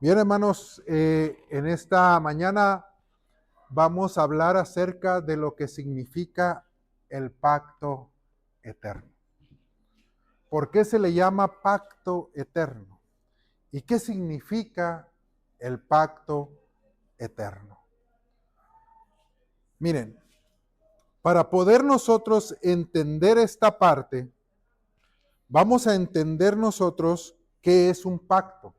Bien, hermanos, en esta mañana vamos a hablar acerca de lo que significa el pacto eterno. ¿Por qué se le llama pacto eterno? ¿Y qué significa el pacto eterno? Miren, para poder nosotros entender esta parte, vamos a entender nosotros qué es un pacto.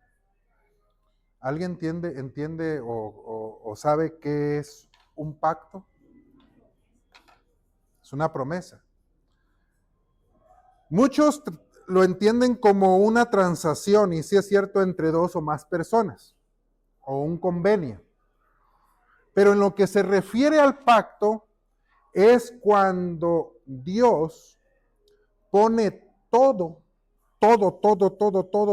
¿Alguien entiende o sabe qué es un pacto? Es una promesa. Muchos lo entienden como una transacción, y sí es cierto, entre dos o más personas, o un convenio. Pero en lo que se refiere al pacto, es cuando Dios pone todo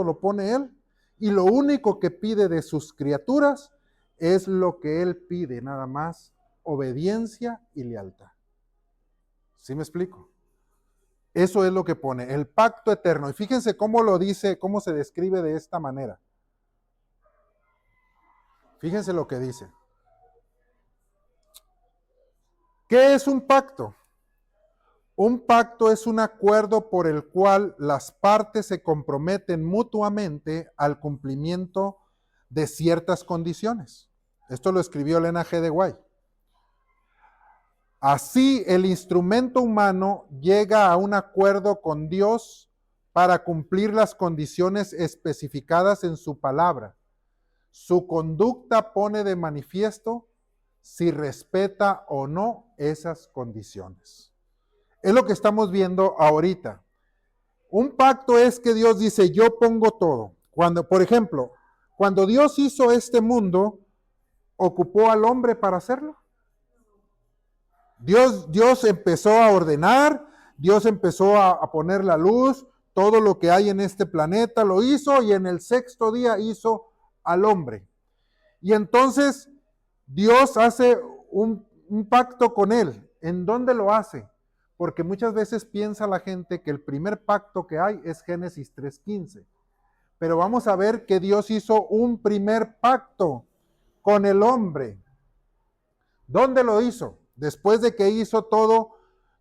lo pone Él, y lo único que pide de sus criaturas es lo que Él pide, nada más, obediencia y lealtad. ¿Sí me explico? Eso es lo que pone, el pacto eterno. Y fíjense cómo lo dice, cómo se describe de esta manera. Fíjense lo que dice. ¿Qué es un pacto? Un pacto es un acuerdo por el cual las partes se comprometen mutuamente al cumplimiento de ciertas condiciones. Esto lo escribió Elena G. de White. Así, el instrumento humano llega a un acuerdo con Dios para cumplir las condiciones especificadas en su palabra. Su conducta pone de manifiesto si respeta o no esas condiciones. Es lo que estamos viendo ahorita. Un pacto es que Dios dice, yo pongo todo. Cuando, por ejemplo, cuando Dios hizo este mundo, ¿ocupó al hombre para hacerlo? Dios empezó a ordenar, Dios empezó a poner la luz, todo lo que hay en este planeta lo hizo, y en el sexto día hizo al hombre. Y entonces Dios hace un pacto con él. ¿En dónde lo hace? Porque muchas veces piensa la gente que el primer pacto que hay es Génesis 3:15. Pero vamos a ver que Dios hizo un primer pacto con el hombre. ¿Dónde lo hizo? Después de que hizo todo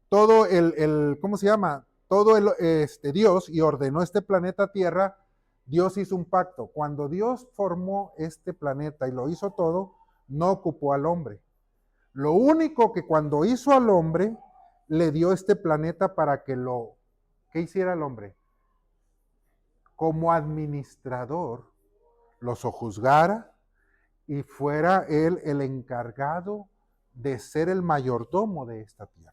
¿cómo se llama? Todo Dios, y ordenó este planeta Tierra, Dios hizo un pacto. Cuando Dios formó este planeta y lo hizo todo, no ocupó al hombre. Lo único que cuando hizo al hombre, le dio este planeta para que ¿qué hiciera el hombre? Como administrador, lo sojuzgara y fuera él el encargado de ser el mayordomo de esta tierra.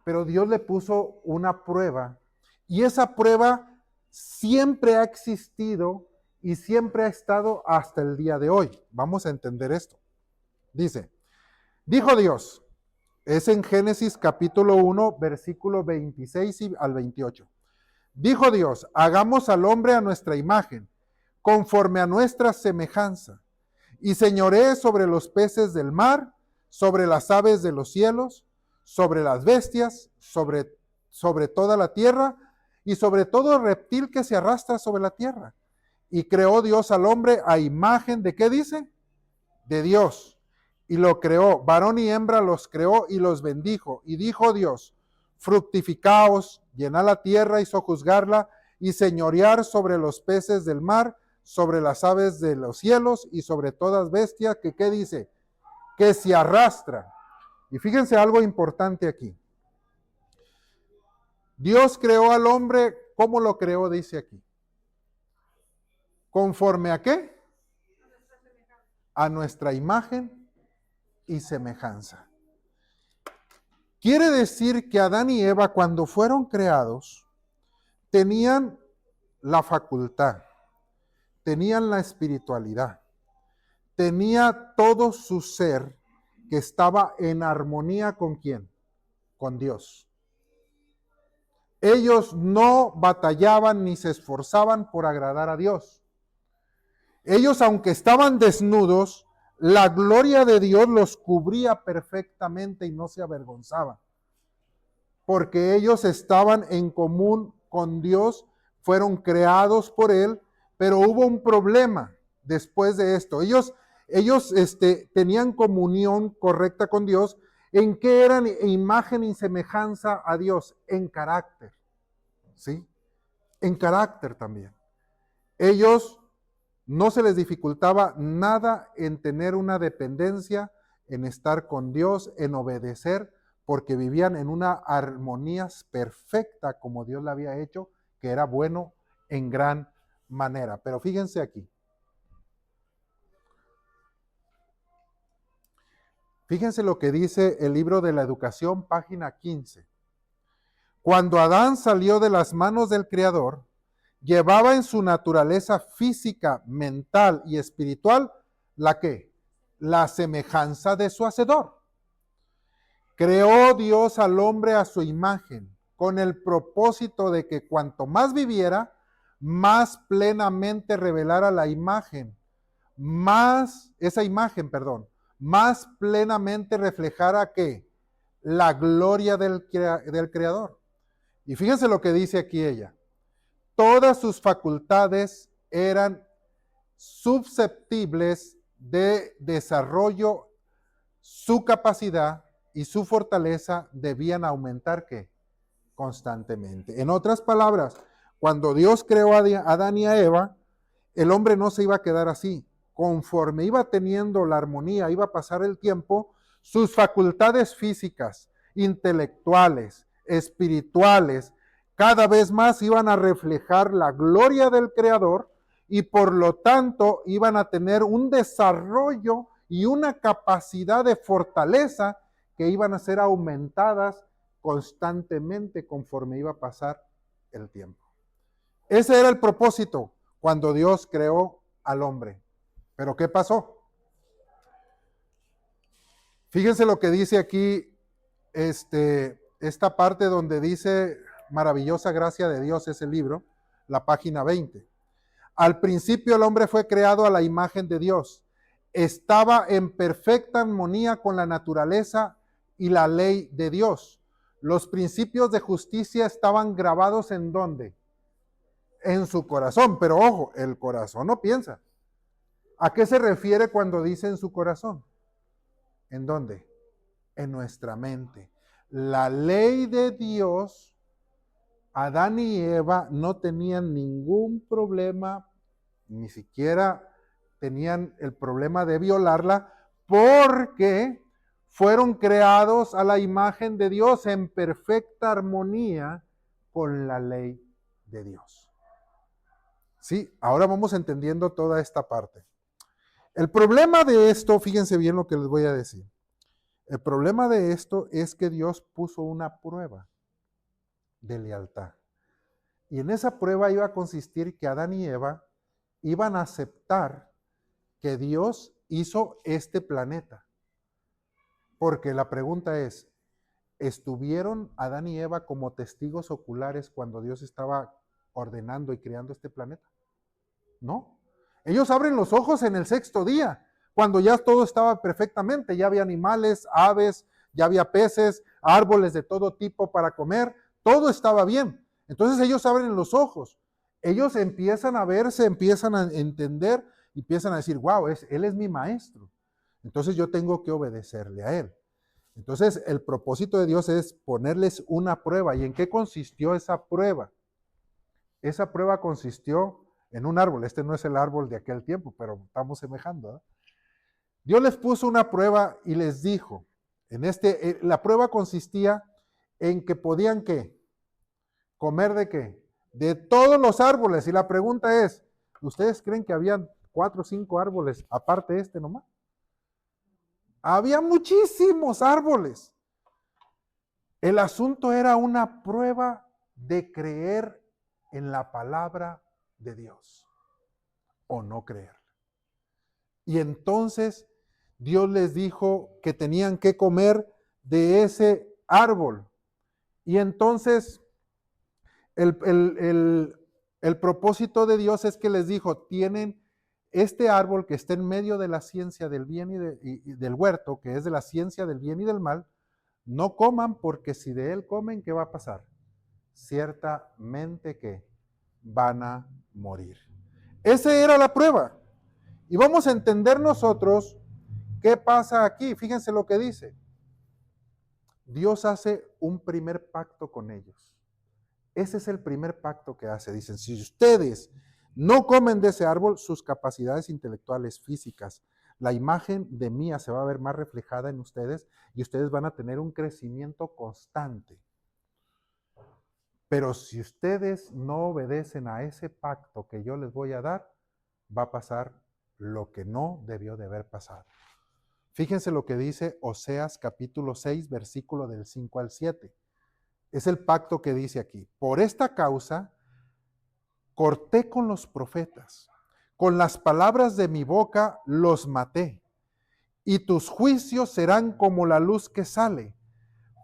Pero Dios le puso una prueba, y esa prueba siempre ha existido y siempre ha estado hasta el día de hoy. Vamos a entender esto. Dice, dijo Dios, es en Génesis capítulo 1, versículo 26 al 28. Dijo Dios, hagamos al hombre a nuestra imagen, conforme a nuestra semejanza, y señoree sobre los peces del mar, sobre las aves de los cielos, sobre las bestias, sobre toda la tierra, y sobre todo reptil que se arrastra sobre la tierra. Y creó Dios al hombre a imagen de, ¿qué dice? De Dios. Y lo creó, varón y hembra los creó y los bendijo. Y dijo Dios, fructificaos, llenad la tierra y sojuzgarla, y señorear sobre los peces del mar, sobre las aves de los cielos, y sobre todas bestias que, ¿qué dice? Que se arrastra. Y fíjense algo importante aquí. Dios creó al hombre, ¿cómo lo creó? Dice aquí. ¿Conforme a qué? A nuestra imagen y semejanza. Quiere decir que Adán y Eva, cuando fueron creados, tenían la facultad, tenían la espiritualidad, tenía todo su ser que estaba en armonía ¿con quién? Con Dios. Ellos no batallaban ni se esforzaban por agradar a Dios. Ellos, aunque estaban desnudos, la gloria de Dios los cubría perfectamente y no se avergonzaban. Porque ellos estaban en común con Dios, fueron creados por Él, pero hubo un problema. después de esto. Ellos tenían comunión correcta con Dios. ¿En qué eran imagen y semejanza a Dios? En carácter, ¿sí? En carácter también. Ellos no se les dificultaba nada en tener una dependencia, en estar con Dios, en obedecer, porque vivían en una armonía perfecta como Dios la había hecho, que era bueno en gran manera. Pero fíjense aquí. Fíjense lo que dice el libro de la educación, página 15. Cuando Adán salió de las manos del Creador, llevaba en su naturaleza física, mental y espiritual la que, la semejanza de su hacedor. Creó Dios al hombre a su imagen, con el propósito de que cuanto más viviera, más plenamente revelara la imagen, más plenamente reflejara que la gloria del Creador. Y fíjense lo que dice aquí ella. Todas sus facultades eran susceptibles de desarrollo, su capacidad y su fortaleza debían aumentar ¿qué? Constantemente. En otras palabras, cuando Dios creó a Adán y a Eva, el hombre no se iba a quedar así. Conforme iba teniendo la armonía, iba a pasar el tiempo, sus facultades físicas, intelectuales, espirituales, cada vez más iban a reflejar la gloria del Creador y por lo tanto iban a tener un desarrollo y una capacidad de fortaleza que iban a ser aumentadas constantemente conforme iba a pasar el tiempo. Ese era el propósito cuando Dios creó al hombre. Pero ¿qué pasó? Fíjense lo que dice aquí, esta parte donde dice Maravillosa Gracia de Dios, ese libro, la página 20. Al principio el hombre fue creado a la imagen de Dios. Estaba en perfecta armonía con la naturaleza y la ley de Dios. Los principios de justicia estaban grabados ¿en dónde? En su corazón. Pero ojo, el corazón no piensa. ¿A qué se refiere cuando dice en su corazón? ¿En dónde? En nuestra mente. La ley de Dios, Adán y Eva no tenían ningún problema, ni siquiera tenían el problema de violarla, porque fueron creados a la imagen de Dios en perfecta armonía con la ley de Dios. Sí, ahora vamos entendiendo toda esta parte. El problema de esto, fíjense bien lo que les voy a decir. El problema de esto es que Dios puso una prueba de lealtad. Y en esa prueba iba a consistir que Adán y Eva iban a aceptar que Dios hizo este planeta. Porque la pregunta es, ¿estuvieron Adán y Eva como testigos oculares cuando Dios estaba ordenando y creando este planeta? No. Ellos abren los ojos en el sexto día, cuando ya todo estaba perfectamente, ya había animales, aves, ya había peces, árboles de todo tipo para comer, todo estaba bien. Entonces ellos abren los ojos, ellos empiezan a verse, empiezan a entender, empiezan a decir, wow, Él es mi maestro, entonces yo tengo que obedecerle a Él. Entonces el propósito de Dios es ponerles una prueba. ¿Y en qué consistió esa prueba? Esa prueba consistió en un árbol. Este no es el árbol de aquel tiempo, pero estamos semejando, ¿eh? Dios les puso una prueba y les dijo, la prueba consistía en que podían ¿qué? ¿Comer de qué? De todos los árboles. Y la pregunta es, ¿ustedes creen que habían 4 o 5 árboles aparte de este nomás? Había muchísimos árboles. El asunto era una prueba de creer en la palabra de Dios o no creer. Y entonces Dios les dijo que tenían que comer de ese árbol. Y entonces el propósito de Dios es que les dijo, tienen este árbol que está en medio de la ciencia del bien y del huerto, que es de la ciencia del bien y del mal, no coman porque si de él comen, ¿qué va a pasar? Ciertamente que van a morir. Esa era la prueba. Y vamos a entender nosotros qué pasa aquí. Fíjense lo que dice. Dios hace un primer pacto con ellos. Ese es el primer pacto que hace. Dicen, si ustedes no comen de ese árbol, sus capacidades intelectuales, físicas, la imagen de mía se va a ver más reflejada en ustedes y ustedes van a tener un crecimiento constante. Pero si ustedes no obedecen a ese pacto que yo les voy a dar, va a pasar lo que no debió de haber pasado. Fíjense lo que dice Oseas capítulo 6, versículo del 5 al 7. Es el pacto que dice aquí. Por esta causa, corté con los profetas, con las palabras de mi boca los maté, y tus juicios serán como la luz que sale,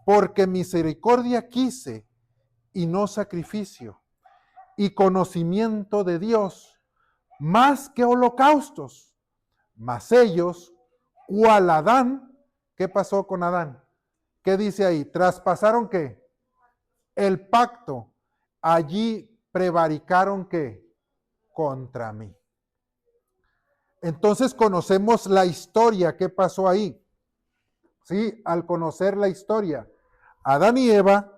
porque misericordia quise y no sacrificio, y conocimiento de Dios, más que holocaustos. Mas ellos, cual Adán, ¿qué pasó con Adán? ¿Qué dice ahí? ¿Traspasaron qué? El pacto. Allí prevaricaron qué? Contra mí. Entonces conocemos la historia, ¿qué pasó ahí? Sí, al conocer la historia, Adán y Eva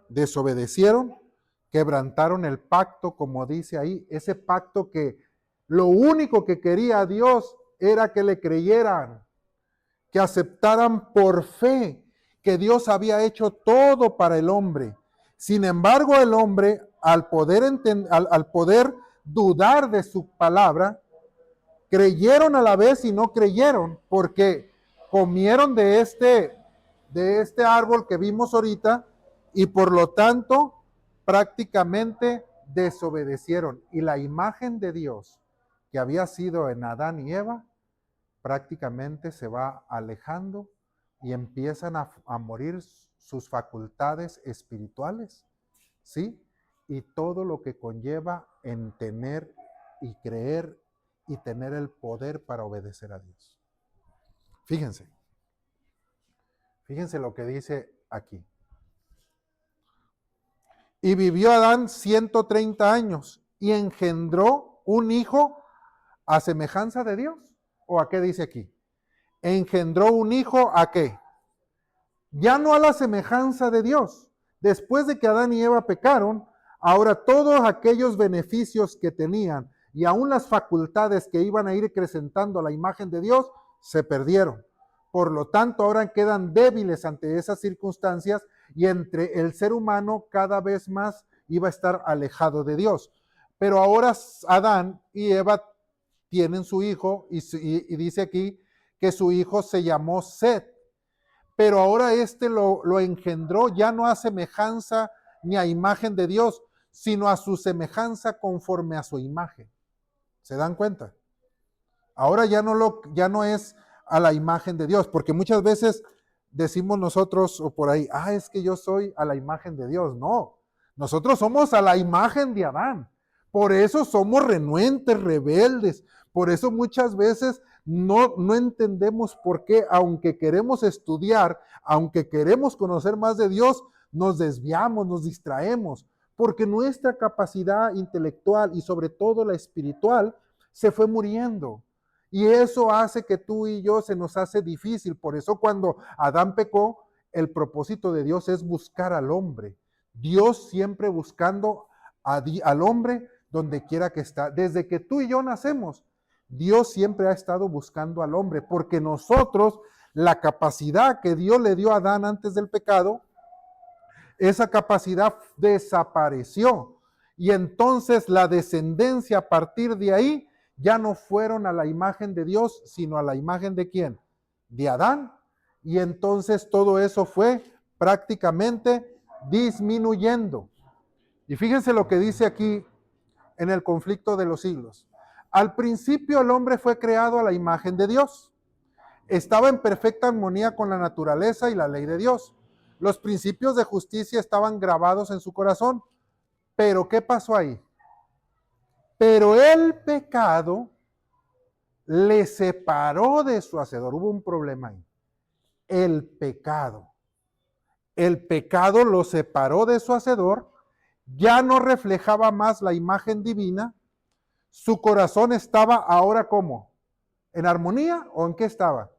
desobedecieron, quebrantaron el pacto, como dice ahí, ese pacto que lo único que quería Dios era que le creyeran, que aceptaran por fe que Dios había hecho todo para el hombre. Sin embargo, el hombre, al poder dudar de su palabra, creyeron a la vez y no creyeron, porque comieron de este árbol que vimos ahorita y por lo tanto prácticamente desobedecieron. Y la imagen de Dios que había sido en Adán y Eva prácticamente se va alejando y empiezan a morir sus facultades espirituales, ¿sí? Y todo lo que conlleva en tener y creer y tener el poder para obedecer a Dios. Fíjense lo que dice aquí. Y vivió Adán 130 años y engendró un hijo a semejanza de Dios. ¿O a qué dice aquí? Engendró un hijo ¿a qué? Ya no a la semejanza de Dios. Después de que Adán y Eva pecaron, ahora todos aquellos beneficios que tenían y aún las facultades que iban a ir acrecentando a la imagen de Dios, se perdieron. Por lo tanto, ahora quedan débiles ante esas circunstancias y entre el ser humano cada vez más iba a estar alejado de Dios. Pero ahora Adán y Eva tienen su hijo y dice aquí que su hijo se llamó Set. Pero ahora lo engendró ya no a semejanza ni a imagen de Dios, sino a su semejanza conforme a su imagen. ¿Se dan cuenta? Ahora ya no es a la imagen de Dios, porque muchas veces decimos nosotros o por ahí, es que yo soy a la imagen de Dios. No, nosotros somos a la imagen de Adán. Por eso somos renuentes, rebeldes. Por eso muchas veces no entendemos por qué, aunque queremos estudiar, aunque queremos conocer más de Dios, nos desviamos, nos distraemos, porque nuestra capacidad intelectual y sobre todo la espiritual se fue muriendo. Y eso hace que tú y yo se nos hace difícil. Por eso cuando Adán pecó, el propósito de Dios es buscar al hombre. Dios siempre buscando al hombre donde quiera que está. Desde que tú y yo nacemos, Dios siempre ha estado buscando al hombre, porque nosotros, la capacidad que Dios le dio a Adán antes del pecado, esa capacidad desapareció. Y entonces la descendencia a partir de ahí ya no fueron a la imagen de Dios, sino a la imagen de ¿quién? De Adán. Y entonces todo eso fue prácticamente disminuyendo. Y fíjense lo que dice aquí en el conflicto de los siglos. Al principio el hombre fue creado a la imagen de Dios. Estaba en perfecta armonía con la naturaleza y la ley de Dios. Los principios de justicia estaban grabados en su corazón. Pero ¿qué pasó ahí? Pero el pecado le separó de su hacedor. Hubo un problema ahí. El pecado lo separó de su hacedor, ya no reflejaba más la imagen divina, Su corazón estaba ahora ¿cómo? ¿En armonía o en qué estaba?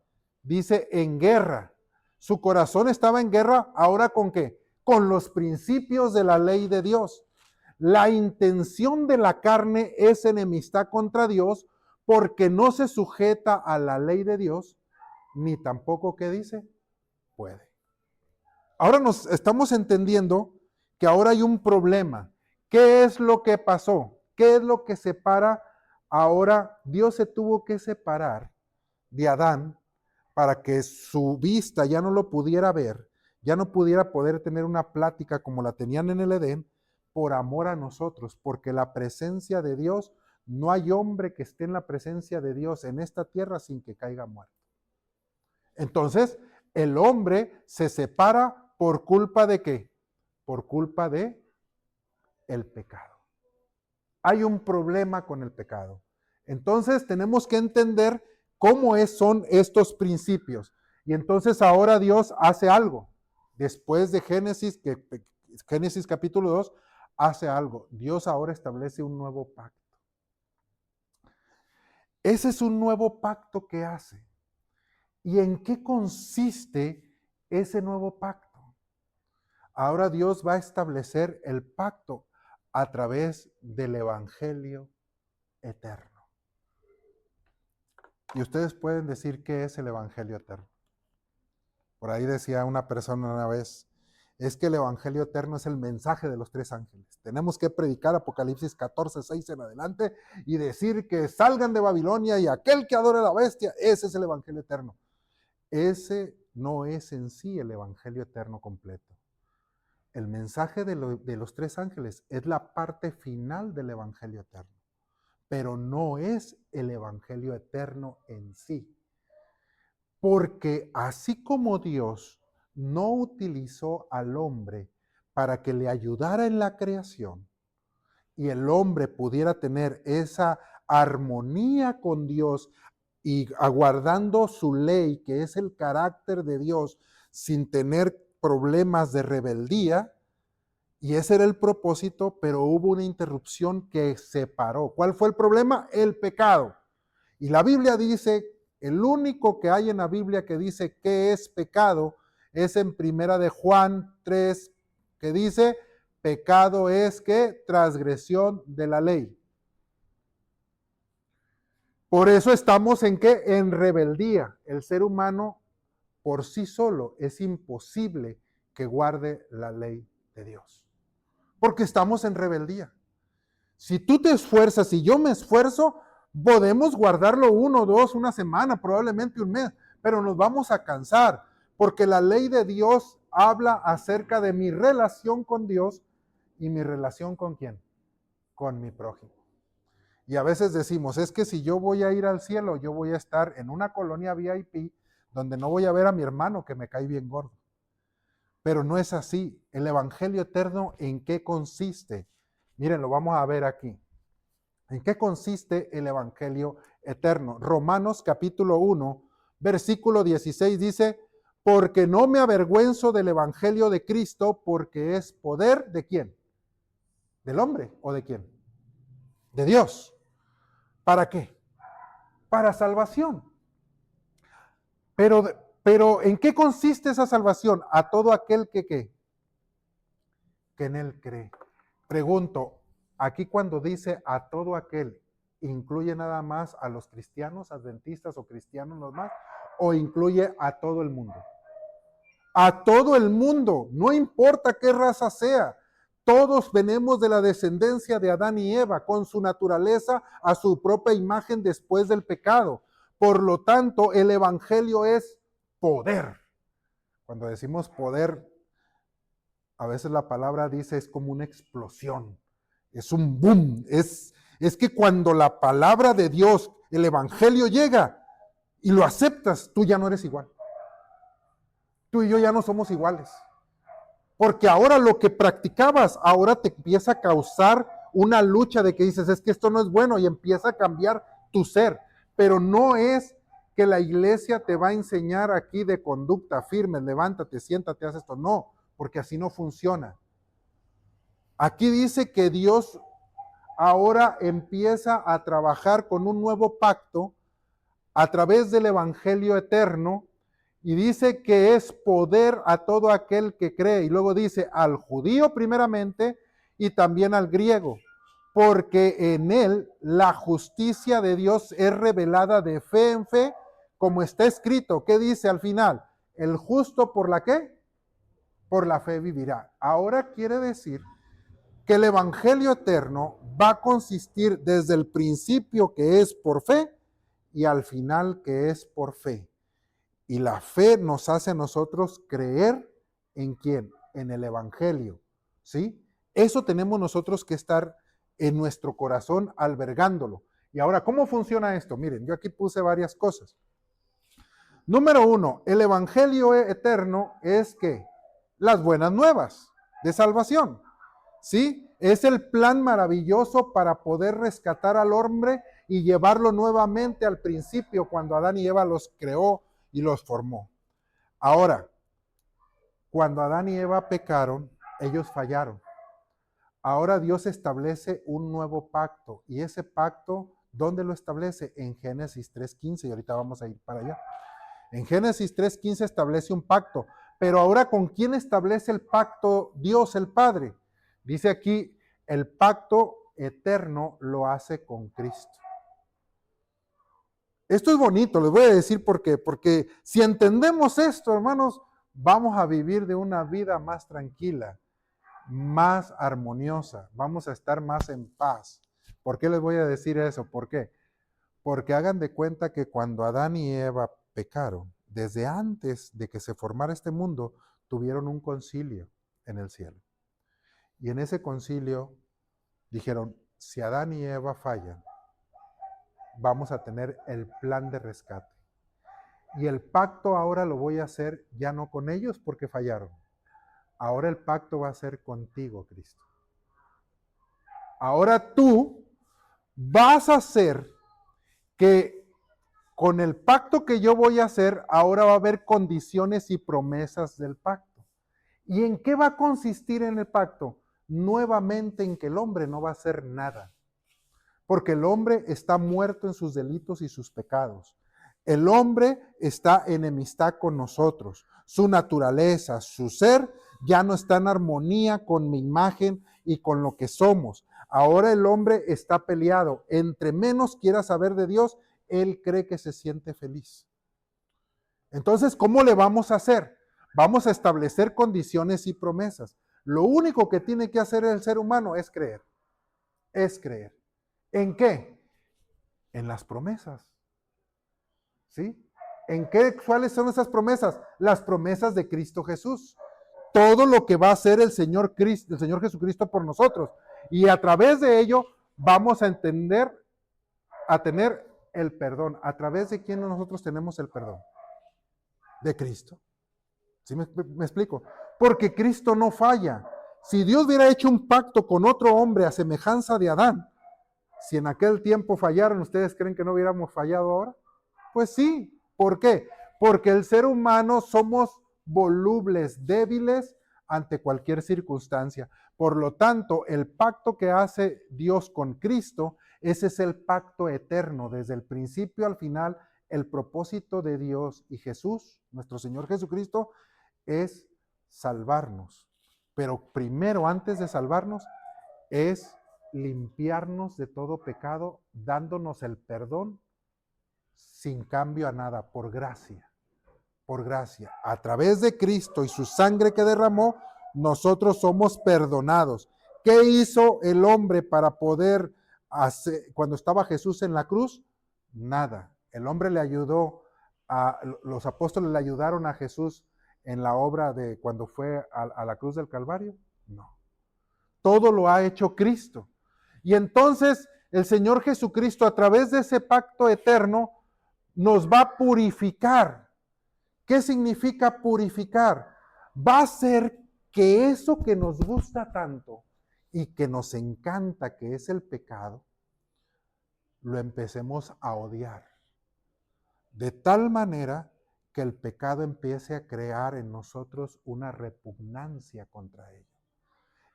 Dice en guerra. Su corazón estaba en guerra ahora ¿con qué? Con los principios de la ley de Dios. La intención de la carne es enemistad contra Dios porque no se sujeta a la ley de Dios, ni tampoco, ¿qué dice? Puede. Ahora nos estamos entendiendo que ahora hay un problema. ¿Qué es lo que pasó? ¿Qué es lo que separa? Ahora Dios se tuvo que separar de Adán para que su vista ya no lo pudiera ver, ya no pudiera poder tener una plática como la tenían en el Edén, por amor a nosotros, porque la presencia de Dios, no hay hombre que esté en la presencia de Dios en esta tierra sin que caiga muerto. Entonces, el hombre se separa por culpa de ¿qué? Por culpa de el pecado. Hay un problema con el pecado. Entonces, tenemos que entender cómo son estos principios. Y entonces ahora Dios hace algo. Después de Génesis capítulo 2, hace algo. Dios ahora establece un nuevo pacto. Ese es un nuevo pacto que hace. ¿Y en qué consiste ese nuevo pacto? Ahora Dios va a establecer el pacto a través del Evangelio eterno. Y ustedes pueden decir qué es el Evangelio eterno. Por ahí decía una persona una vez, es que el Evangelio eterno es el mensaje de los tres ángeles. Tenemos que predicar Apocalipsis 14:6 en adelante y decir que salgan de Babilonia y aquel que adore a la bestia, ese es el Evangelio eterno. Ese no es en sí el Evangelio eterno completo. El mensaje de los tres ángeles es la parte final del Evangelio eterno, pero no es el Evangelio eterno en sí. Porque así como Dios no utilizó al hombre para que le ayudara en la creación y el hombre pudiera tener esa armonía con Dios y aguardando su ley, que es el carácter de Dios, sin tener problemas de rebeldía, y ese era el propósito, pero hubo una interrupción que separó. ¿Cuál fue el problema? El pecado. Y la Biblia dice, el único que hay en la Biblia que dice qué es pecado es en Primera de Juan 3, que dice, pecado es ¿qué? Transgresión de la ley. Por eso estamos en ¿qué? En rebeldía. El ser humano por sí solo es imposible que guarde la ley de Dios. Porque estamos en rebeldía. Si tú te esfuerzas y yo me esfuerzo, podemos guardarlo 1, 2, una semana, probablemente un mes, pero nos vamos a cansar, porque la ley de Dios habla acerca de mi relación con Dios y mi relación con ¿quién? Con mi prójimo. Y a veces decimos, es que si yo voy a ir al cielo, yo voy a estar en una colonia VIP donde no voy a ver a mi hermano que me cae bien gordo. Pero no es así. El Evangelio eterno, ¿en qué consiste? Miren, lo vamos a ver aquí. ¿En qué consiste el Evangelio eterno? Romanos capítulo 1, versículo 16 dice, porque no me avergüenzo del Evangelio de Cristo, porque es poder ¿de quién? ¿Del hombre o de quién? De Dios. ¿Para qué? Para salvación. Pero ¿en qué consiste esa salvación? A todo aquel que en él cree. Pregunto, aquí cuando dice a todo aquel, ¿incluye nada más a los cristianos, adventistas o cristianos los más? ¿O incluye a todo el mundo? A todo el mundo, no importa qué raza sea. Todos venimos de la descendencia de Adán y Eva, con su naturaleza a su propia imagen después del pecado. Por lo tanto, el Evangelio es poder. Cuando decimos poder, a veces la palabra dice es como una explosión, es un boom, es que cuando la palabra de Dios, el Evangelio llega y lo aceptas, tú ya no eres igual. Tú y yo ya no somos iguales. Porque ahora lo que practicabas, ahora te empieza a causar una lucha de que dices, es que esto no es bueno y empieza a cambiar tu ser. Pero no es que la iglesia te va a enseñar aquí de conducta firme, levántate, siéntate, haz esto. No, porque así no funciona. Aquí dice que Dios ahora empieza a trabajar con un nuevo pacto a través del Evangelio eterno y dice que es poder a todo aquel que cree. Y luego dice al judío primeramente y también al griego, porque en él la justicia de Dios es revelada de fe en fe, como está escrito. ¿Qué dice al final? El justo por la ¿qué? Por la fe vivirá. Ahora quiere decir que el Evangelio eterno va a consistir desde el principio que es por fe y al final que es por fe. Y la fe nos hace a nosotros creer en quién, en el Evangelio, ¿sí? Eso tenemos nosotros que estar en nuestro corazón albergándolo. Y ahora, ¿cómo funciona esto? Miren, yo aquí puse varias cosas. Número 1, el Evangelio eterno es que las buenas nuevas de salvación, ¿sí? Es el plan maravilloso para poder rescatar al hombre y llevarlo nuevamente al principio cuando Adán y Eva los creó y los formó. Ahora, cuando Adán y Eva pecaron, ellos fallaron. Ahora Dios establece un nuevo pacto y ese pacto, ¿dónde lo establece? En Génesis 3:15 y ahorita vamos a ir para allá. En Génesis 3:15 establece un pacto, pero ahora ¿con quién establece el pacto Dios el Padre? Dice aquí, el pacto eterno lo hace con Cristo. Esto es bonito, les voy a decir por qué. Porque si entendemos esto, hermanos, vamos a vivir de una vida más tranquila, más armoniosa, vamos a estar más en paz. ¿Por qué les voy a decir eso? ¿Por qué? Porque hagan de cuenta que cuando Adán y Eva pecaron, desde antes de que se formara este mundo, tuvieron un concilio en el cielo. Y en ese concilio dijeron, si Adán y Eva fallan, vamos a tener el plan de rescate. Y el pacto ahora lo voy a hacer ya no con ellos porque fallaron. Ahora el pacto va a ser contigo, Cristo. Ahora tú vas a hacer que con el pacto que yo voy a hacer, ahora va a haber condiciones y promesas del pacto. ¿Y en qué va a consistir en el pacto? Nuevamente en que el hombre no va a hacer nada. Porque el hombre está muerto en sus delitos y sus pecados. El hombre está en enemistad con nosotros. Su naturaleza, su ser, ya no está en armonía con mi imagen y con lo que somos. Ahora el hombre está peleado. Entre menos quiera saber de Dios, él cree que se siente feliz. Entonces, ¿cómo le vamos a hacer? Vamos a establecer condiciones y promesas. Lo único que tiene que hacer el ser humano es creer. Es creer. ¿En qué? En las promesas. ¿Sí? ¿En qué? ¿Cuáles son esas promesas? Las promesas de Cristo Jesús. Todo lo que va a hacer el Señor Jesucristo por nosotros. Y a través de ello vamos a entender, a tener el perdón. ¿A través de quién nosotros tenemos el perdón? De Cristo. ¿Sí me explico? Porque Cristo no falla. Si Dios hubiera hecho un pacto con otro hombre a semejanza de Adán, si en aquel tiempo fallaron, ¿ustedes creen que no hubiéramos fallado ahora? Pues sí. ¿Por qué? Porque el ser humano somos volubles, débiles ante cualquier circunstancia. Por lo tanto, el pacto que hace Dios con Cristo, ese es el pacto eterno, desde el principio al final. El propósito de Dios y Jesús, nuestro Señor Jesucristo, es salvarnos. Pero primero, antes de salvarnos, es limpiarnos de todo pecado, dándonos el perdón sin cambio a nada, por gracia. Por gracia. A través de Cristo y su sangre que derramó, nosotros somos perdonados. ¿Qué hizo el hombre para poder hacer, cuando estaba Jesús en la cruz? Nada. El hombre le ayudó, los apóstoles le ayudaron a Jesús en la obra de cuando fue a la cruz del Calvario. No. Todo lo ha hecho Cristo. Y entonces el Señor Jesucristo, a través de ese pacto eterno, nos va a purificar. ¿Qué significa purificar? Va a hacer que eso que nos gusta tanto y que nos encanta, que es el pecado, lo empecemos a odiar. De tal manera que el pecado empiece a crear en nosotros una repugnancia contra ello.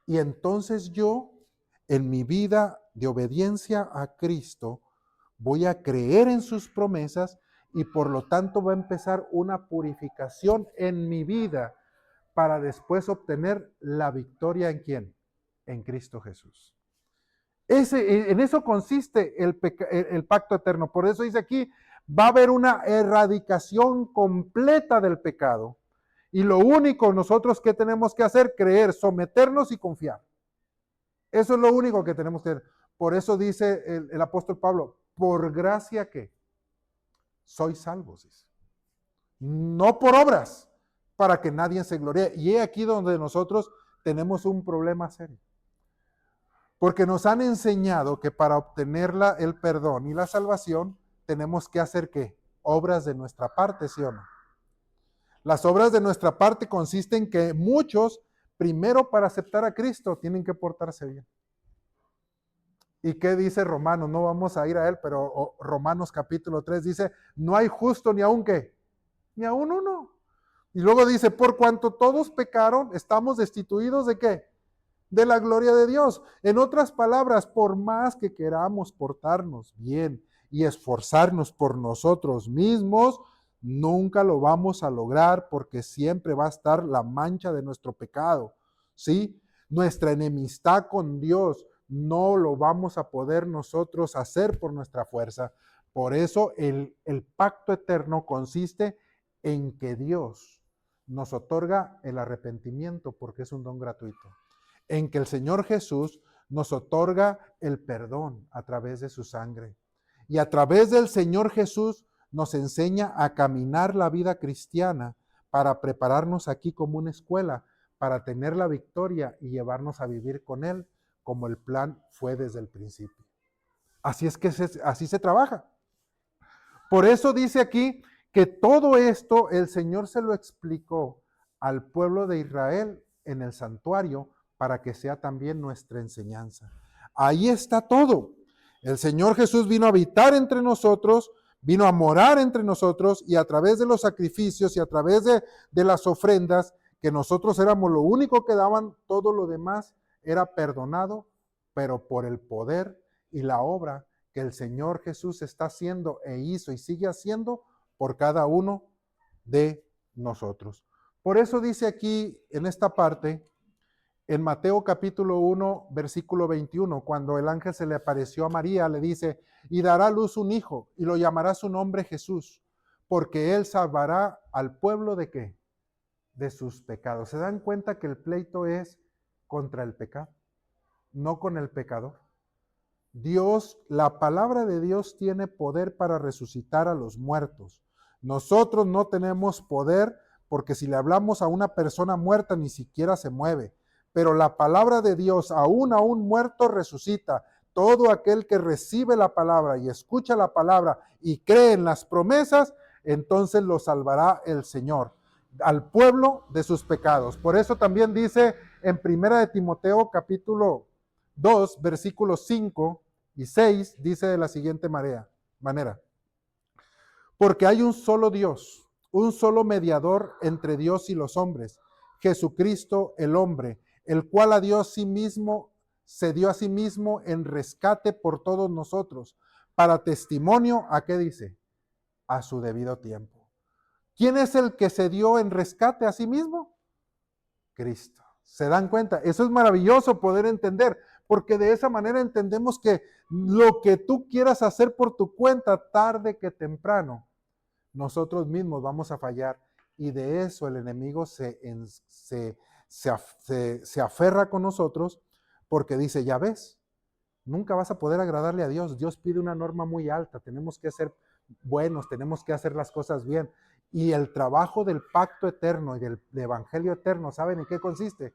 Y entonces yo en mi vida de obediencia a Cristo, voy a creer en sus promesas y por lo tanto va a empezar una purificación en mi vida para después obtener la victoria ¿en quién? En Cristo Jesús. En eso consiste el pacto eterno. Por eso dice aquí, va a haber una erradicación completa del pecado. Y lo único nosotros que tenemos que hacer, creer, someternos y confiar. Eso es lo único que tenemos que hacer. Por eso dice el apóstol Pablo, por gracia que sois salvos, dice. No por obras, para que nadie se gloríe. Y es aquí donde nosotros tenemos un problema serio. Porque nos han enseñado que para obtener el perdón y la salvación, tenemos que hacer ¿qué? Obras de nuestra parte, ¿sí o no? Las obras de nuestra parte consisten en que muchos, primero para aceptar a Cristo, tienen que portarse bien. ¿Y qué dice Romanos? No vamos a ir a él, pero Romanos capítulo 3 dice, no hay justo ni aun qué, ni aun uno. Y luego dice, por cuanto todos pecaron, estamos destituidos ¿de qué? De la gloria de Dios. En otras palabras, por más que queramos portarnos bien y esforzarnos por nosotros mismos, nunca lo vamos a lograr porque siempre va a estar la mancha de nuestro pecado, ¿sí? Nuestra enemistad con Dios no lo vamos a poder nosotros hacer por nuestra fuerza. Por eso el pacto eterno consiste en que Dios nos otorga el arrepentimiento porque es un don gratuito. En que el Señor Jesús nos otorga el perdón a través de su sangre. Y a través del Señor Jesús nos enseña a caminar la vida cristiana para prepararnos aquí como una escuela, para tener la victoria y llevarnos a vivir con Él como el plan fue desde el principio. Así es que así se trabaja. Por eso dice aquí que todo esto el Señor se lo explicó al pueblo de Israel en el santuario para que sea también nuestra enseñanza. Ahí está todo. El Señor Jesús vino a habitar entre nosotros, vino a morar entre nosotros y a través de los sacrificios y a través de las ofrendas, que nosotros éramos lo único que daban, todo lo demás era perdonado, pero por el poder y la obra que el Señor Jesús está haciendo e hizo y sigue haciendo por cada uno de nosotros. Por eso dice aquí en esta parte, en Mateo capítulo 1, versículo 21, cuando el ángel se le apareció a María, le dice, y dará a luz un hijo, y lo llamará su nombre Jesús, porque él salvará al pueblo ¿de qué? De sus pecados. ¿Se dan cuenta que el pleito es contra el pecado, no con el pecador? Dios, la palabra de Dios tiene poder para resucitar a los muertos. Nosotros no tenemos poder porque si le hablamos a una persona muerta ni siquiera se mueve. Pero la palabra de Dios, aún a un muerto, resucita. Todo aquel que recibe la palabra y escucha la palabra y cree en las promesas, entonces lo salvará el Señor, al pueblo de sus pecados. Por eso también dice en 1 de Timoteo capítulo 2, versículos 5 y 6, dice de la siguiente manera. Porque hay un solo Dios, un solo mediador entre Dios y los hombres, Jesucristo el hombre, el cual a Dios sí mismo se dio a sí mismo en rescate por todos nosotros, para testimonio, ¿a qué dice? A su debido tiempo. ¿Quién es el que se dio en rescate a sí mismo? Cristo. ¿Se dan cuenta? Eso es maravilloso poder entender, porque de esa manera entendemos que lo que tú quieras hacer por tu cuenta, tarde que temprano, nosotros mismos vamos a fallar. Y de eso el enemigo se aferra con nosotros porque dice, ya ves, nunca vas a poder agradarle a Dios. Dios pide una norma muy alta, tenemos que ser buenos, tenemos que hacer las cosas bien. Y el trabajo del pacto eterno y del evangelio eterno, ¿saben en qué consiste?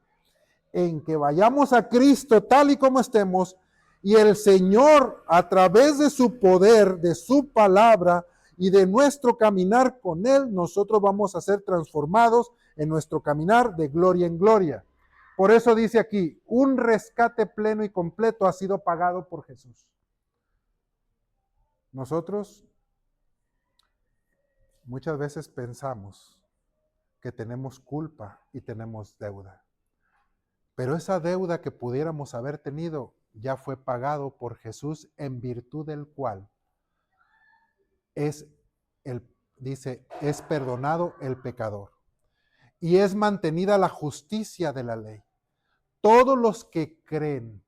En que vayamos a Cristo tal y como estemos y el Señor a través de su poder, de su palabra y de nuestro caminar con Él, nosotros vamos a ser transformados en nuestro caminar de gloria en gloria. Por eso dice aquí, un rescate pleno y completo ha sido pagado por Jesús. Nosotros muchas veces pensamos que tenemos culpa y tenemos deuda. Pero esa deuda que pudiéramos haber tenido, ya fue pagado por Jesús, en virtud del cual es dice, es perdonado el pecador y es mantenida la justicia de la ley. Todos los que creen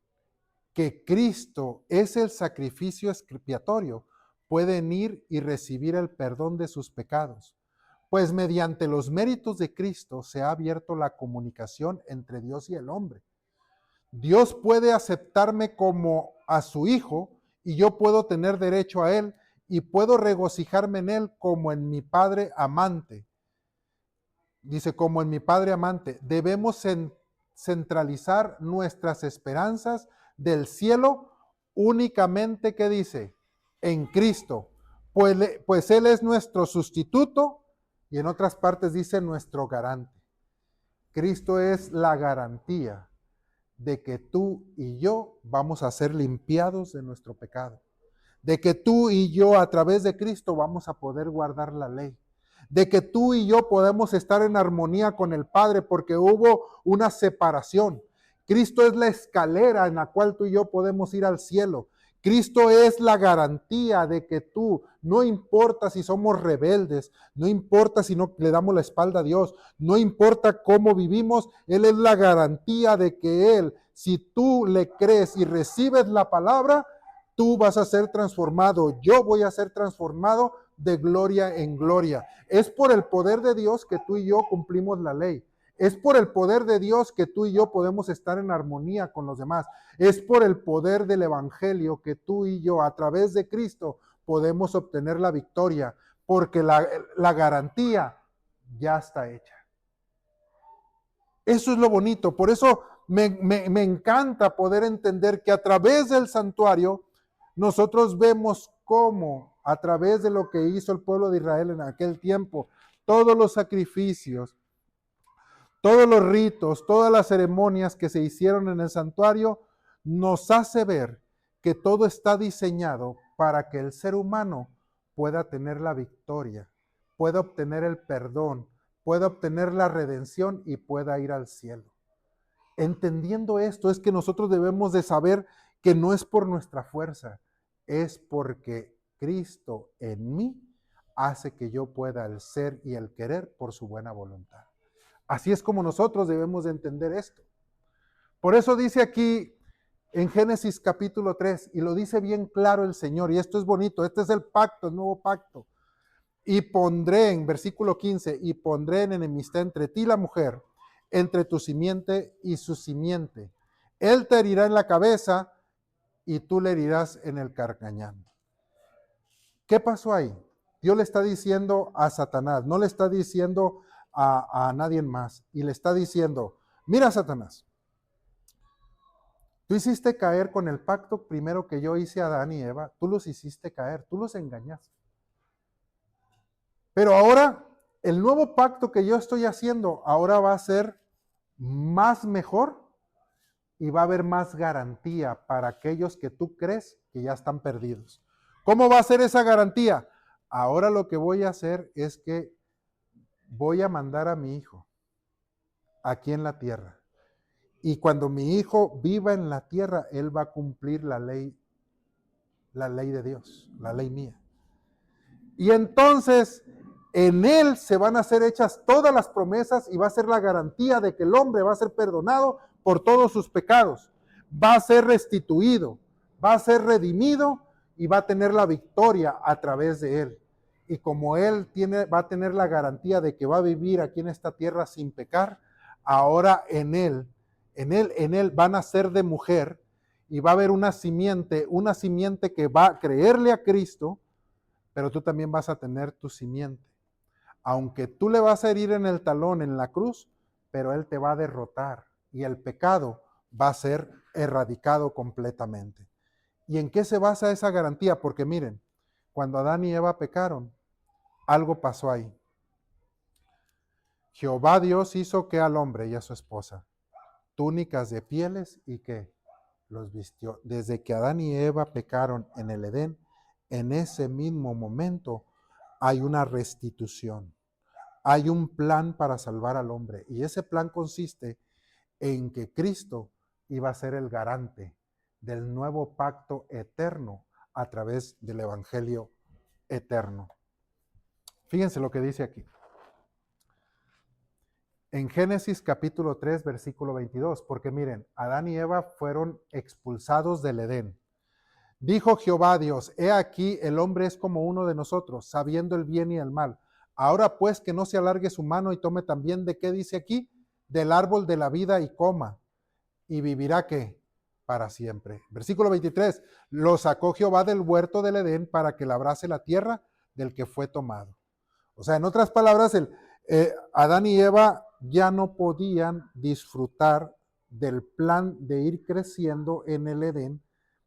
que Cristo es el sacrificio expiatorio pueden ir y recibir el perdón de sus pecados, pues mediante los méritos de Cristo se ha abierto la comunicación entre Dios y el hombre. Dios puede aceptarme como a su hijo y yo puedo tener derecho a él y puedo regocijarme en él como en mi Padre amante. Dice, como en mi Padre amante. Debemos centralizar nuestras esperanzas del cielo únicamente, ¿qué dice? En Cristo. Pues Él es nuestro sustituto y en otras partes dice nuestro garante. Cristo es la garantía de que tú y yo vamos a ser limpiados de nuestro pecado, de que tú y yo a través de Cristo vamos a poder guardar la ley, de que tú y yo podemos estar en armonía con el Padre porque hubo una separación. Cristo es la escalera en la cual tú y yo podemos ir al cielo. Cristo es la garantía de que tú, no importa si somos rebeldes, no importa si no le damos la espalda a Dios, no importa cómo vivimos, Él es la garantía de que Él, si tú le crees y recibes la palabra, tú vas a ser transformado, yo voy a ser transformado de gloria en gloria. Es por el poder de Dios que tú y yo cumplimos la ley. Es por el poder de Dios que tú y yo podemos estar en armonía con los demás. Es por el poder del Evangelio que tú y yo, a través de Cristo, podemos obtener la victoria, porque la garantía ya está hecha. Eso es lo bonito. Por eso me encanta poder entender que a través del santuario nosotros vemos cómo, a través de lo que hizo el pueblo de Israel en aquel tiempo, todos los sacrificios, todos los ritos, todas las ceremonias que se hicieron en el santuario, nos hace ver que todo está diseñado para que el ser humano pueda tener la victoria, pueda obtener el perdón, pueda obtener la redención y pueda ir al cielo. Entendiendo esto es que nosotros debemos de saber que no es por nuestra fuerza, es porque Cristo en mí hace que yo pueda el ser y el querer por su buena voluntad. Así es como nosotros debemos de entender esto. Por eso dice aquí en Génesis capítulo 3, y lo dice bien claro el Señor, y esto es bonito, este es el pacto, el nuevo pacto. Y pondré, en versículo 15, y pondré en enemistad entre ti y la mujer, entre tu simiente y su simiente. Él te herirá en la cabeza y tú le herirás en el carcañán. ¿Qué pasó ahí? Dios le está diciendo a Satanás, no le está diciendo a nadie más, y le está diciendo, mira Satanás, tú hiciste caer con el pacto primero que yo hice a Adán y Eva, tú los hiciste caer, tú los engañaste. Pero ahora, el nuevo pacto que yo estoy haciendo, ahora va a ser más mejor y va a haber más garantía para aquellos que tú crees que ya están perdidos. ¿Cómo va a ser esa garantía? Ahora lo que voy a hacer es que voy a mandar a mi hijo aquí en la tierra. Y cuando mi hijo viva en la tierra, él va a cumplir la ley de Dios, la ley mía. Y entonces en él se van a ser hechas todas las promesas y va a ser la garantía de que el hombre va a ser perdonado por todos sus pecados, va a ser restituido, va a ser redimido y va a tener la victoria a través de él. Y como él va a tener la garantía de que va a vivir aquí en esta tierra sin pecar, ahora en él van a ser de mujer y va a haber una simiente que va a creerle a Cristo, pero tú también vas a tener tu simiente. Aunque tú le vas a herir en el talón, en la cruz, pero él te va a derrotar y el pecado va a ser erradicado completamente. ¿Y en qué se basa esa garantía? Porque miren, cuando Adán y Eva pecaron, algo pasó ahí. Jehová Dios hizo que al hombre y a su esposa túnicas de pieles y que los vistió. Desde que Adán y Eva pecaron en el Edén, en ese mismo momento hay una restitución. Hay un plan para salvar al hombre y ese plan consiste en que Cristo iba a ser el garante del nuevo pacto eterno a través del evangelio eterno. Fíjense lo que dice aquí. En Génesis capítulo 3, versículo 22, porque miren, Adán y Eva fueron expulsados del Edén. Dijo Jehová Dios, he aquí el hombre es como uno de nosotros, sabiendo el bien y el mal. Ahora pues que no se alargue su mano y tome también de qué dice aquí, del árbol de la vida y coma, y vivirá ¿qué? Para siempre. Versículo 23, lo sacó Jehová del huerto del Edén para que labrase la tierra del que fue tomado. O sea, en otras palabras, Adán y Eva ya no podían disfrutar del plan de ir creciendo en el Edén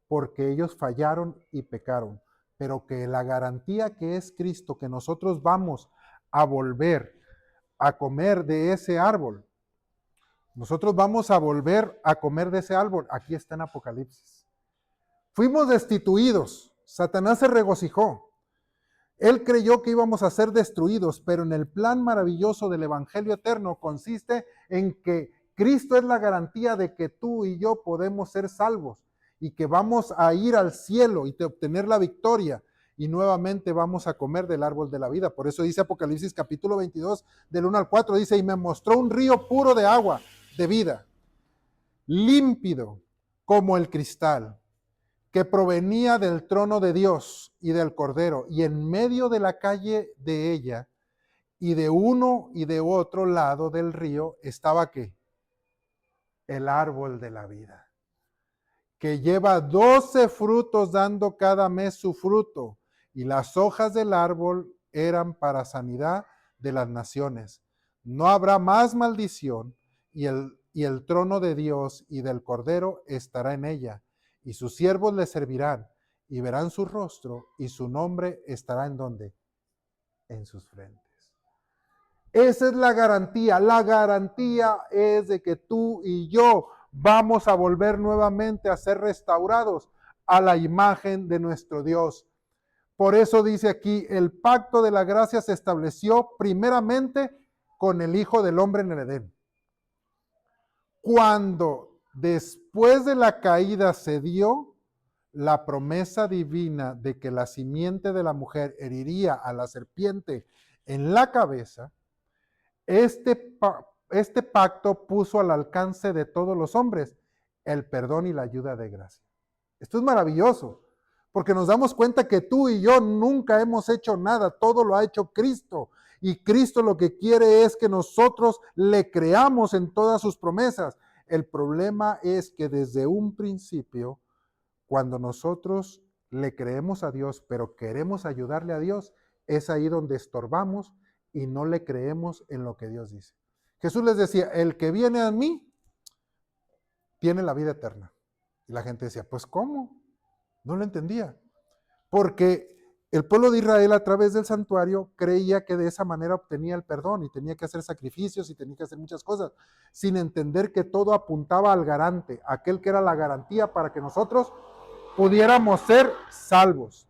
porque ellos fallaron y pecaron, pero que la garantía que es Cristo, que nosotros vamos a volver a comer de ese árbol, nosotros vamos a volver a comer de ese árbol, aquí está en Apocalipsis. Fuimos destituidos, Satanás se regocijó. Él creyó que íbamos a ser destruidos, pero en el plan maravilloso del Evangelio eterno consiste en que Cristo es la garantía de que tú y yo podemos ser salvos y que vamos a ir al cielo y obtener la victoria y nuevamente vamos a comer del árbol de la vida. Por eso dice Apocalipsis capítulo 22 del 1 al 4, dice, y me mostró un río puro de agua, de vida, límpido como el cristal, que provenía del trono de Dios y del Cordero, y en medio de la calle de ella, y de uno y de otro lado del río, estaba ¿qué? El árbol de la vida, que lleva 12 frutos dando cada mes su fruto, y las hojas del árbol eran para sanidad de las naciones. No habrá más maldición, y el trono de Dios y del Cordero estará en ella, y sus siervos le servirán, y verán su rostro, y su nombre estará ¿en dónde? En sus frentes. Esa es la garantía. La garantía es de que tú y yo vamos a volver nuevamente a ser restaurados a la imagen de nuestro Dios. Por eso dice aquí, el pacto de la gracia se estableció primeramente con el Hijo del Hombre en el Edén. Cuando después de la caída se dio la promesa divina de que la simiente de la mujer heriría a la serpiente en la cabeza, este pacto puso al alcance de todos los hombres el perdón y la ayuda de gracia. Esto es maravilloso, porque nos damos cuenta que tú y yo nunca hemos hecho nada, todo lo ha hecho Cristo. Y Cristo lo que quiere es que nosotros le creamos en todas sus promesas. El problema es que desde un principio, cuando nosotros le creemos a Dios, pero queremos ayudarle a Dios, es ahí donde estorbamos y no le creemos en lo que Dios dice. Jesús les decía, el que viene a mí tiene la vida eterna. Y la gente decía, pues ¿cómo? No lo entendía. Porque el pueblo de Israel a través del santuario creía que de esa manera obtenía el perdón y tenía que hacer sacrificios y tenía que hacer muchas cosas, sin entender que todo apuntaba al garante, aquel que era la garantía para que nosotros pudiéramos ser salvos.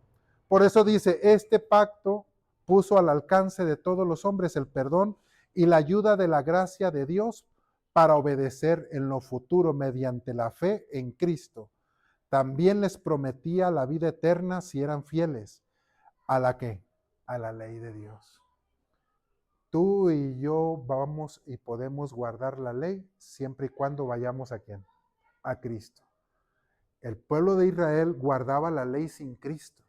Por eso dice, este pacto puso al alcance de todos los hombres el perdón y la ayuda de la gracia de Dios para obedecer en lo futuro mediante la fe en Cristo. También les prometía la vida eterna si eran fieles. ¿A la qué? A la ley de Dios. Tú y yo vamos y podemos guardar la ley siempre y cuando vayamos ¿a quién? A Cristo. El pueblo de Israel guardaba la ley sin Cristo.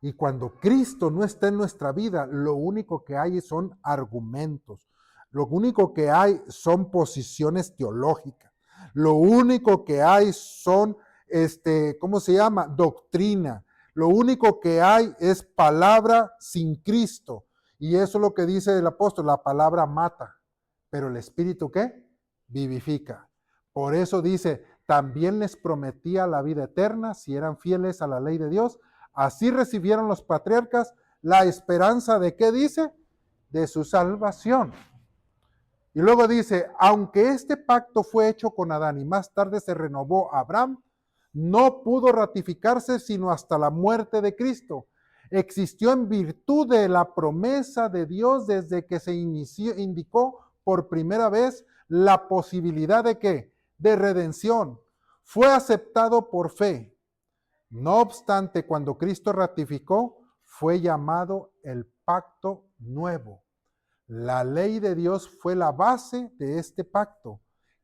Y cuando Cristo no está en nuestra vida, lo único que hay son argumentos. Lo único que hay son posiciones teológicas. Lo único que hay son, ¿cómo se llama? Doctrina. Lo único que hay es palabra sin Cristo. Y eso es lo que dice el apóstol, la palabra mata. Pero el Espíritu, ¿qué? Vivifica. Por eso dice, también les prometía la vida eterna si eran fieles a la ley de Dios. Así recibieron los patriarcas la esperanza de, ¿qué dice? De su salvación. Y luego dice, aunque este pacto fue hecho con Adán y más tarde se renovó a Abraham, no pudo ratificarse sino hasta la muerte de Cristo. Existió en virtud de la promesa de Dios desde que se indicó por primera vez la posibilidad de ¿qué? De redención. fue aceptado por fe. No obstante, cuando Cristo ratificó, fue llamado el pacto nuevo. La ley de Dios fue la base de este pacto,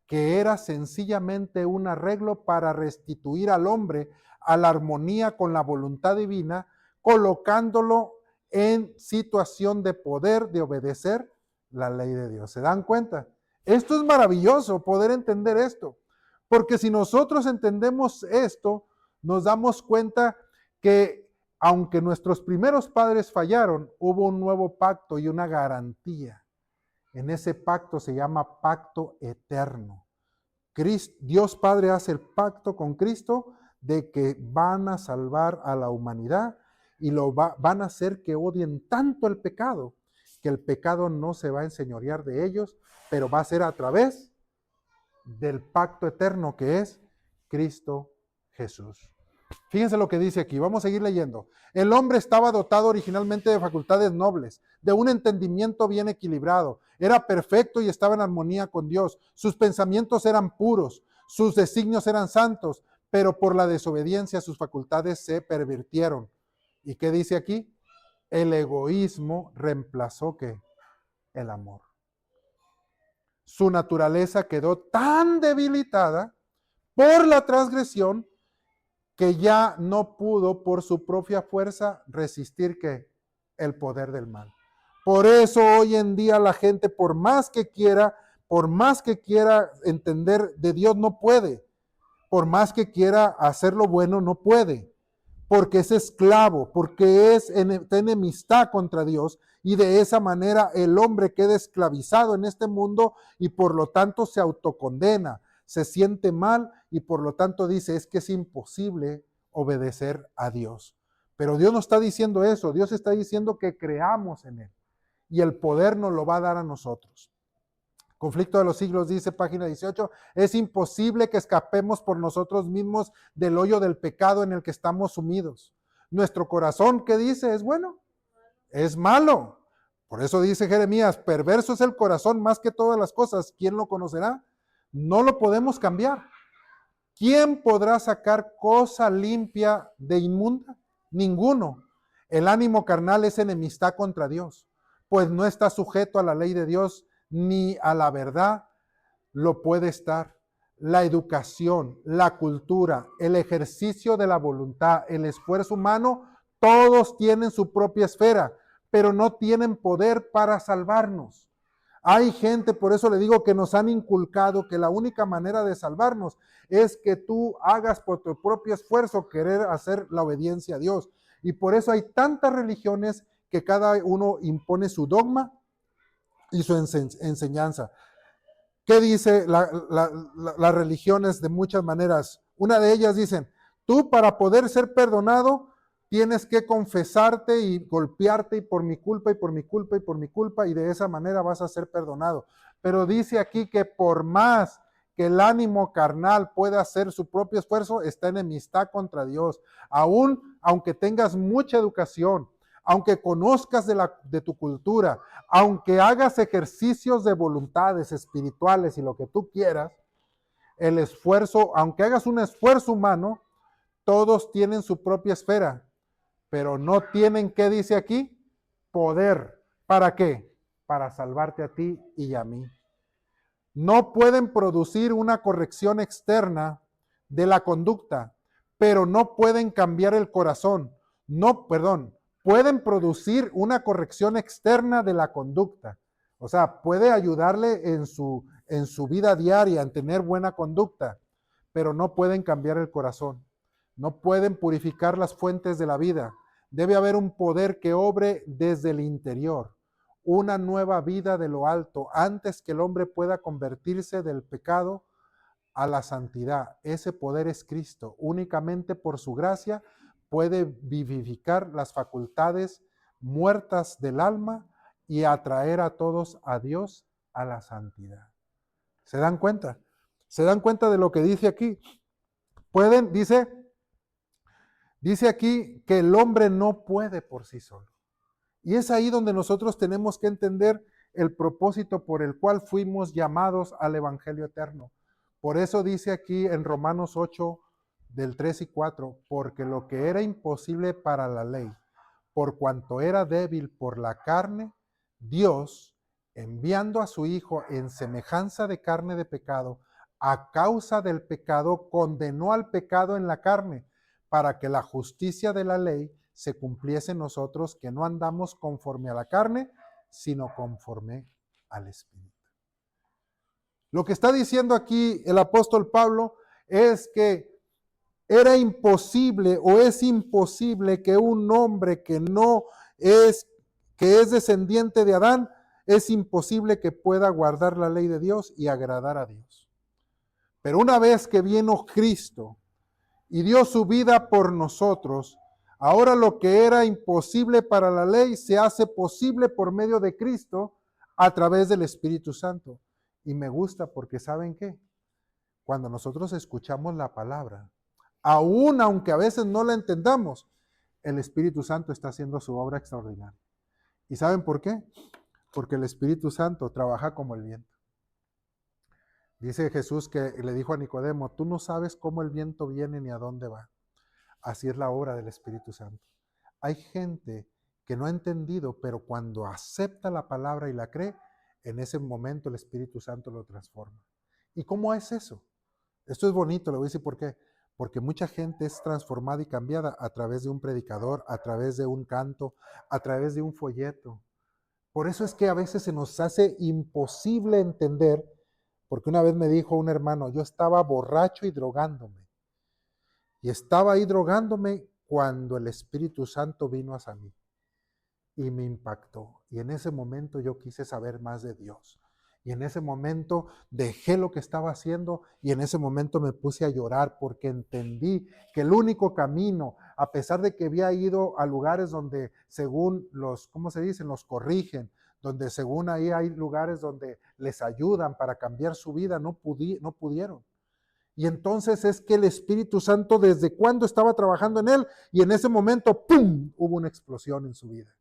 que era sencillamente un arreglo para restituir al hombre a la armonía con la voluntad divina, colocándolo en situación de poder de obedecer la ley de Dios. ¿Se dan cuenta? Esto es maravilloso, poder entender esto, porque si nosotros entendemos esto, nos damos cuenta que aunque nuestros primeros padres fallaron, hubo un nuevo pacto y una garantía. En ese pacto se llama pacto eterno. Dios Padre hace el pacto con Cristo de que van a salvar a la humanidad y van a hacer que odien tanto el pecado, que el pecado no se va a enseñorear de ellos, pero va a ser a través del pacto eterno que es Cristo Jesús. Fíjense lo que dice aquí, vamos a seguir leyendo. El hombre estaba dotado originalmente de facultades nobles, de un entendimiento bien equilibrado. Era perfecto y estaba en armonía con Dios. Sus pensamientos eran puros, sus designios eran santos, pero por la desobediencia sus facultades se pervirtieron. ¿Y qué dice aquí? El egoísmo reemplazó ¿qué? El amor. Su naturaleza quedó tan debilitada por la transgresión que ya no pudo por su propia fuerza resistir que el poder del mal. Por eso hoy en día la gente, por más que quiera entender de Dios, no puede. Por más que quiera hacer lo bueno, no puede. Porque es esclavo, porque está enemistad contra Dios, y de esa manera el hombre queda esclavizado en este mundo y por lo tanto se autocondena, se siente mal y por lo tanto dice, es que es imposible obedecer a Dios. Pero Dios no está diciendo eso, Dios está diciendo que creamos en Él y el poder nos lo va a dar a nosotros. Conflicto de los siglos dice, página 18, es imposible que escapemos por nosotros mismos del hoyo del pecado en el que estamos sumidos. Nuestro corazón, ¿qué dice? ¿Es bueno? Es malo. Por eso dice Jeremías, perverso es el corazón más que todas las cosas. ¿Quién lo conocerá? No lo podemos cambiar. ¿Quién podrá sacar cosa limpia de inmunda? Ninguno. El ánimo carnal es enemistad contra Dios, pues no está sujeto a la ley de Dios, ni a la verdad lo puede estar. La educación, la cultura, el ejercicio de la voluntad, el esfuerzo humano, todos tienen su propia esfera, pero no tienen poder para salvarnos. Hay gente, por eso le digo que nos han inculcado que la única manera de salvarnos es que tú hagas por tu propio esfuerzo querer hacer la obediencia a Dios. Y por eso hay tantas religiones que cada uno impone su dogma y su enseñanza. ¿Qué dice las religiones de muchas maneras? Una de ellas dicen, tú para poder ser perdonado tienes que confesarte y golpearte y por mi culpa y por mi culpa y por mi culpa y de esa manera vas a ser perdonado. Pero dice aquí que por más que el ánimo carnal pueda hacer su propio esfuerzo, está en enemistad contra Dios. Aún aunque tengas mucha educación, aunque conozcas de tu cultura, aunque hagas ejercicios de voluntades espirituales y lo que tú quieras, el esfuerzo, aunque hagas un esfuerzo humano, todos tienen su propia esfera, pero no tienen, ¿qué dice aquí? Poder. ¿Para qué? Para salvarte a ti y a mí. No pueden producir una corrección externa de la conducta, pero no pueden cambiar el corazón. Pueden producir una corrección externa de la conducta. O sea, puede ayudarle en su vida diaria, en tener buena conducta, pero no pueden cambiar el corazón. No pueden purificar las fuentes de la vida. Debe haber un poder que obre desde el interior, una nueva vida de lo alto, antes que el hombre pueda convertirse del pecado a la santidad. Ese poder es Cristo. Únicamente por su gracia puede vivificar las facultades muertas del alma y atraer a todos a Dios a la santidad. ¿Se dan cuenta? ¿Se dan cuenta de lo que dice aquí? Dice aquí que el hombre no puede por sí solo. Y es ahí donde nosotros tenemos que entender el propósito por el cual fuimos llamados al Evangelio eterno. Por eso dice aquí en Romanos 8, del 3 y 4, porque lo que era imposible para la ley, por cuanto era débil por la carne, Dios, enviando a su Hijo en semejanza de carne de pecado, a causa del pecado, condenó al pecado en la carne, para que la justicia de la ley se cumpliese en nosotros, que no andamos conforme a la carne, sino conforme al Espíritu. Lo que está diciendo aquí el apóstol Pablo es que era imposible o es imposible que un hombre que es descendiente de Adán, es imposible que pueda guardar la ley de Dios y agradar a Dios. Pero una vez que vino Cristo y dio su vida por nosotros, ahora lo que era imposible para la ley se hace posible por medio de Cristo a través del Espíritu Santo. Y me gusta porque ¿saben qué? Cuando nosotros escuchamos la palabra, aún aunque a veces no la entendamos, el Espíritu Santo está haciendo su obra extraordinaria. ¿Y saben por qué? Porque el Espíritu Santo trabaja como el viento. Dice Jesús que le dijo a Nicodemo, tú no sabes cómo el viento viene ni a dónde va. Así es la obra del Espíritu Santo. Hay gente que no ha entendido, pero cuando acepta la palabra y la cree, en ese momento el Espíritu Santo lo transforma. ¿Y cómo es eso? Esto es bonito, le voy a decir por qué. Porque mucha gente es transformada y cambiada a través de un predicador, a través de un canto, a través de un folleto. Por eso es que a veces se nos hace imposible entender, porque una vez me dijo un hermano, yo estaba borracho y drogándome. Y estaba ahí drogándome cuando el Espíritu Santo vino hacia mí y me impactó. Y en ese momento yo quise saber más de Dios. Y en ese momento dejé lo que estaba haciendo y en ese momento me puse a llorar porque entendí que el único camino, a pesar de que había ido a lugares donde según los, ¿cómo se dicen? Los corrigen, donde según ahí hay lugares donde les ayudan para cambiar su vida, no pudieron. Y entonces es que el Espíritu Santo desde cuando estaba trabajando en él y en ese momento, ¡pum!, hubo una explosión en su vida,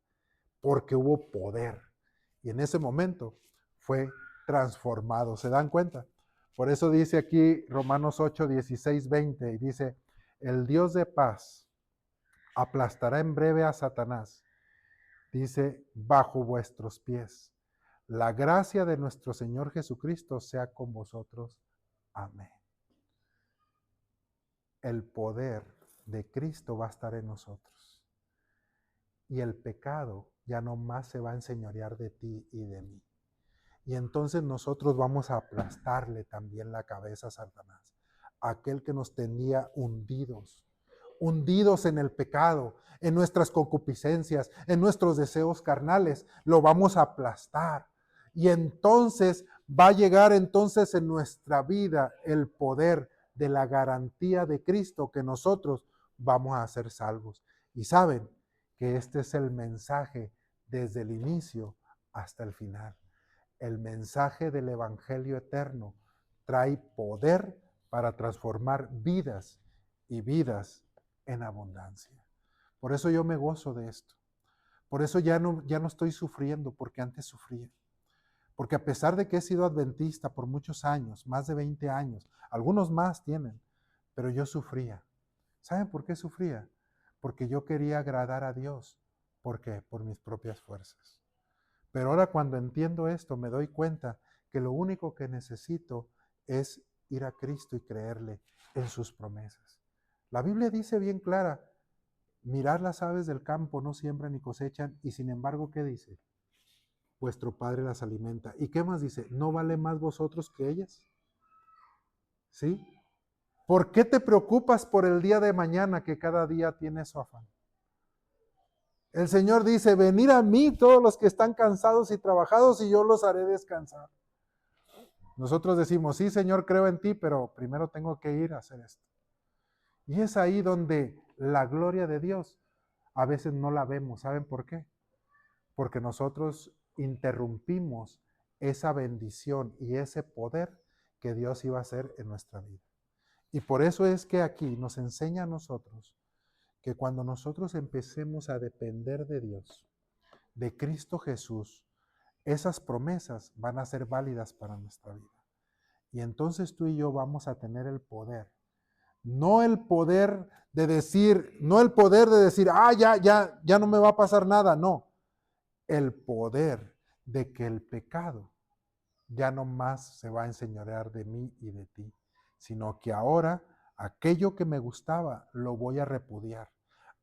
porque hubo poder. Y en ese momento fue transformado. ¿Se dan cuenta? Por eso dice aquí Romanos 8, 16, 20, y dice, el Dios de paz aplastará en breve a Satanás, dice, bajo vuestros pies. La gracia de nuestro Señor Jesucristo sea con vosotros. Amén. El poder de Cristo va a estar en nosotros. Y el pecado ya no más se va a enseñorear de ti y de mí. Y entonces nosotros vamos a aplastarle también la cabeza a Satanás, aquel que nos tenía hundidos en el pecado, en nuestras concupiscencias, en nuestros deseos carnales, lo vamos a aplastar. Y entonces va a llegar entonces en nuestra vida el poder de la garantía de Cristo que nosotros vamos a ser salvos. Y saben que este es el mensaje desde el inicio hasta el final. El mensaje del Evangelio eterno trae poder para transformar vidas y vidas en abundancia. Por eso yo me gozo de esto. Por eso ya no estoy sufriendo, porque antes sufría. Porque a pesar de que he sido adventista por muchos años, más de 20 años, algunos más tienen, pero yo sufría. ¿Saben por qué sufría? Porque yo quería agradar a Dios. ¿Por qué? Por mis propias fuerzas. Pero ahora cuando entiendo esto, me doy cuenta que lo único que necesito es ir a Cristo y creerle en sus promesas. La Biblia dice bien clara, mirad las aves del campo, no siembran ni cosechan, y sin embargo, ¿qué dice? Vuestro Padre las alimenta. ¿Y qué más dice? ¿No vale más vosotros que ellas? ¿Sí? ¿Por qué te preocupas por el día de mañana que cada día tiene su afán? El Señor dice, venid a mí todos los que están cansados y trabajados y yo los haré descansar. Nosotros decimos, sí Señor, creo en ti, pero primero tengo que ir a hacer esto. Y es ahí donde la gloria de Dios a veces no la vemos. ¿Saben por qué? Porque nosotros interrumpimos esa bendición y ese poder que Dios iba a hacer en nuestra vida. Y por eso es que aquí nos enseña a nosotros que cuando nosotros empecemos a depender de Dios, de Cristo Jesús, esas promesas van a ser válidas para nuestra vida. Y entonces tú y yo vamos a tener el poder. No el poder de decir, ya no me va a pasar nada, no. El poder de que el pecado ya no más se va a enseñorear de mí y de ti, sino que ahora aquello que me gustaba lo voy a repudiar.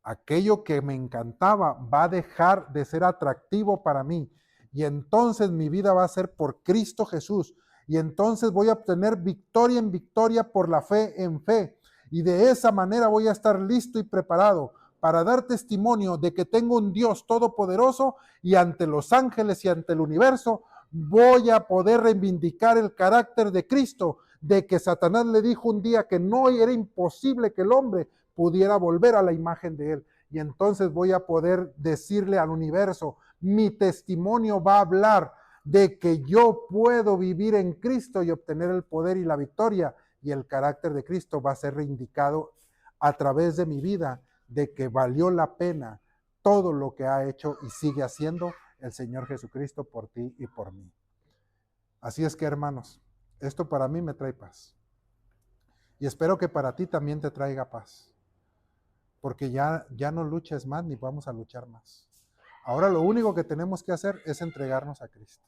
Aquello que me encantaba va a dejar de ser atractivo para mí. Y entonces mi vida va a ser por Cristo Jesús. Y entonces voy a obtener victoria en victoria por la fe en fe. Y de esa manera voy a estar listo y preparado para dar testimonio de que tengo un Dios todopoderoso y ante los ángeles y ante el universo voy a poder reivindicar el carácter de Cristo, de que Satanás le dijo un día que no era imposible que el hombre pudiera volver a la imagen de él. Y entonces voy a poder decirle al universo, mi testimonio va a hablar de que yo puedo vivir en Cristo y obtener el poder y la victoria, y el carácter de Cristo va a ser reivindicado a través de mi vida, de que valió la pena todo lo que ha hecho y sigue haciendo el Señor Jesucristo por ti y por mí. Así es que, hermanos, esto para mí me trae paz. Y espero que para ti también te traiga paz. Porque ya no luches más ni vamos a luchar más. Ahora lo único que tenemos que hacer es entregarnos a Cristo.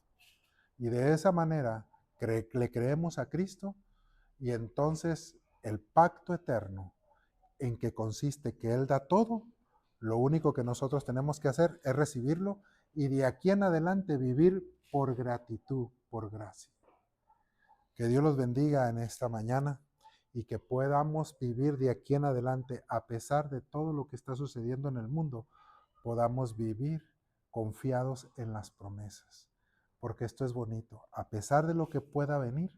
Y de esa manera le creemos a Cristo y entonces el pacto eterno en que consiste que Él da todo, lo único que nosotros tenemos que hacer es recibirlo y de aquí en adelante vivir por gratitud, por gracia. Que Dios los bendiga en esta mañana y que podamos vivir de aquí en adelante, a pesar de todo lo que está sucediendo en el mundo, podamos vivir confiados en las promesas. Porque esto es bonito. A pesar de lo que pueda venir,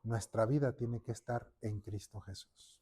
nuestra vida tiene que estar en Cristo Jesús.